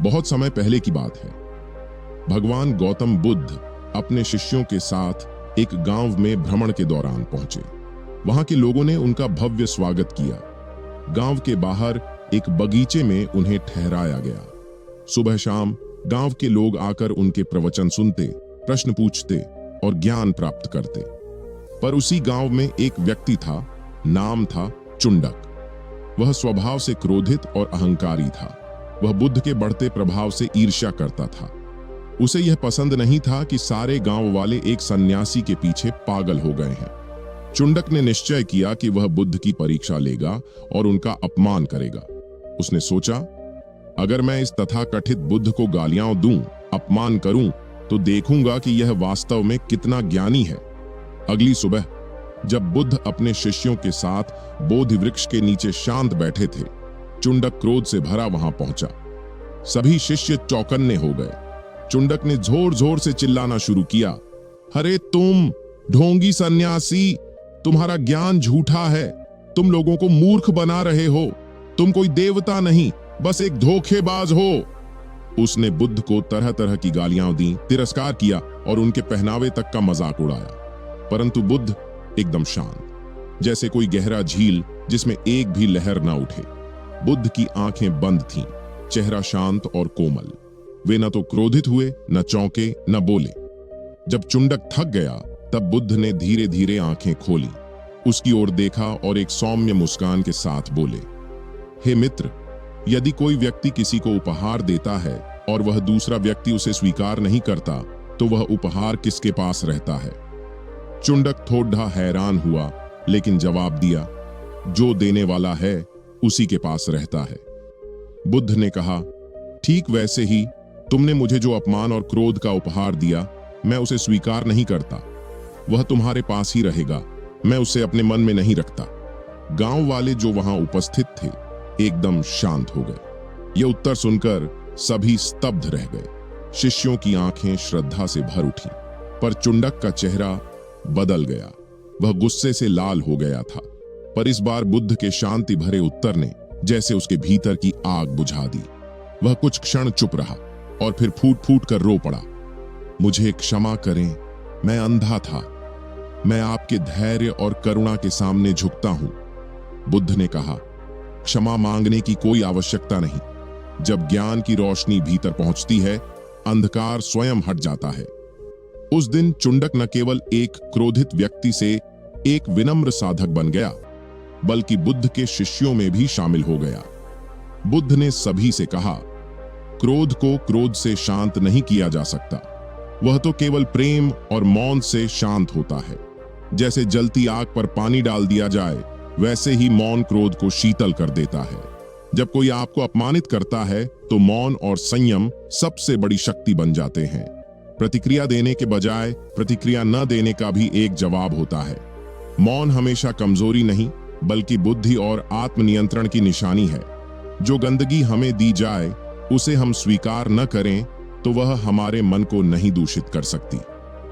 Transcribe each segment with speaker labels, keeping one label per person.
Speaker 1: बहुत समय पहले की बात है। भगवान गौतम बुद्ध अपने शिष्यों के साथ एक गांव में भ्रमण के दौरान पहुंचे। वहां के लोगों ने उनका भव्य स्वागत किया। गांव के बाहर एक बगीचे में उन्हें ठहराया गया। सुबह शाम गांव के लोग आकर उनके प्रवचन सुनते, प्रश्न पूछते और ज्ञान प्राप्त करते। पर उसी गांव में एक व्यक्ति था, नाम था चुंडक। वह स्वभाव से क्रोधित और अहंकारी था। वह बुद्ध के बढ़ते प्रभाव से ईर्ष्या करता था। उसे यह पसंद नहीं था कि सारे गांव वाले एक सन्यासी के पीछे पागल हो गए हैं। चुंडक ने निश्चय किया कि वह बुद्ध की परीक्षा लेगा और उनका अपमान करेगा। उसने सोचा, अगर मैं इस तथाकथित बुद्ध को गालियां दूं, अपमान करूं, तो देखूंगा कि यह वास्तव में कितना ज्ञानी है। अगली सुबह जब बुद्ध अपने शिष्यों के साथ बोधि वृक्ष के नीचे शांत बैठे थे, चुंडक क्रोध से भरा वहां पहुंचा। सभी शिष्य चौकन्ने हो गए। चुंडक ने जोर जोर से चिल्लाना शुरू किया, अरे तुम ढोंगी सन्यासी, तुम्हारा ज्ञान झूठा है। तुम लोगों को मूर्ख बना रहे हो। तुम कोई देवता नहीं, बस एक धोखेबाज हो। उसने बुद्ध को तरह तरह की गालियां दी, तिरस्कार किया और उनके पहनावे तक का मजाक उड़ाया। परंतु बुद्ध एकदम शांत, जैसे कोई गहरा झील जिसमें एक भी लहर ना उठे। बुद्ध की आंखें बंद थीं, चेहरा शांत और कोमल। वे न तो क्रोधित हुए, न चौंके, न बोले। जब चुंडक थक गया, तब बुद्ध ने धीरे धीरे आंखें खोली, उसकी ओर देखा और एक सौम्य मुस्कान के साथ बोले, हे मित्र, यदि कोई व्यक्ति किसी को उपहार देता है और वह दूसरा व्यक्ति उसे स्वीकार नहीं करता, तो वह उपहार किसके पास रहता है? चुंडक थोड़ा हैरान हुआ, लेकिन जवाब दिया, जो देने वाला है उसी के पास रहता है। बुद्ध ने कहा, ठीक वैसे ही तुमने मुझे जो अपमान और क्रोध का उपहार दिया, मैं उसे स्वीकार नहीं करता। वह तुम्हारे पास ही रहेगा, मैं उसे अपने मन में नहीं रखता। गांव वाले जो वहां उपस्थित थे एकदम शांत हो गए। यह उत्तर सुनकर सभी स्तब्ध रह गए। शिष्यों की आंखें श्रद्धा से भर उठी, पर चुंडक का चेहरा बदल गया। वह गुस्से से लाल हो गया था। पर इस बार बुद्ध के शांति भरे उत्तर ने जैसे उसके भीतर की आग बुझा दी। वह कुछ क्षण चुप रहा और फिर फूट फूट कर रो पड़ा, मुझे क्षमा करें, मैं अंधा था। मैं आपके धैर्य और करुणा के सामने झुकता हूं। बुद्ध ने कहा, क्षमा मांगने की कोई आवश्यकता नहीं। जब ज्ञान की रोशनी भीतर पहुंचती है, अंधकार स्वयं हट जाता है। उस दिन चुंडक न केवल एक क्रोधित व्यक्ति से एक विनम्र साधक बन गया, बल्कि बुद्ध के शिष्यों में भी शामिल हो गया। बुद्ध ने सभी से कहा, क्रोध को क्रोध से शांत नहीं किया जा सकता। वह तो केवल प्रेम और मौन से शांत होता है। जैसे जलती आग पर पानी डाल दिया जाए, वैसे ही मौन क्रोध को शीतल कर देता है। जब कोई आपको अपमानित करता है, तो मौन और संयम सबसे बड़ी शक्ति बन जाते हैं। प्रतिक्रिया देने के बजाय प्रतिक्रिया न देने का भी एक जवाब होता है। मौन हमेशा कमजोरी नहीं, बल्कि बुद्धि और आत्मनियंत्रण की निशानी है। जो गंदगी हमें दी जाए, उसे हम स्वीकार न करें, तो वह हमारे मन को नहीं दूषित कर सकती।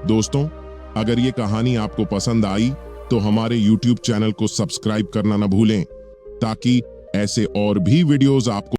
Speaker 1: दोस्तों, अगर ये कहानी आपको पसंद आई, तो हमारे YouTube चैनल को सब्सक्राइब करना न भूलें, ताकि ऐसे और भी वीडियोस आपको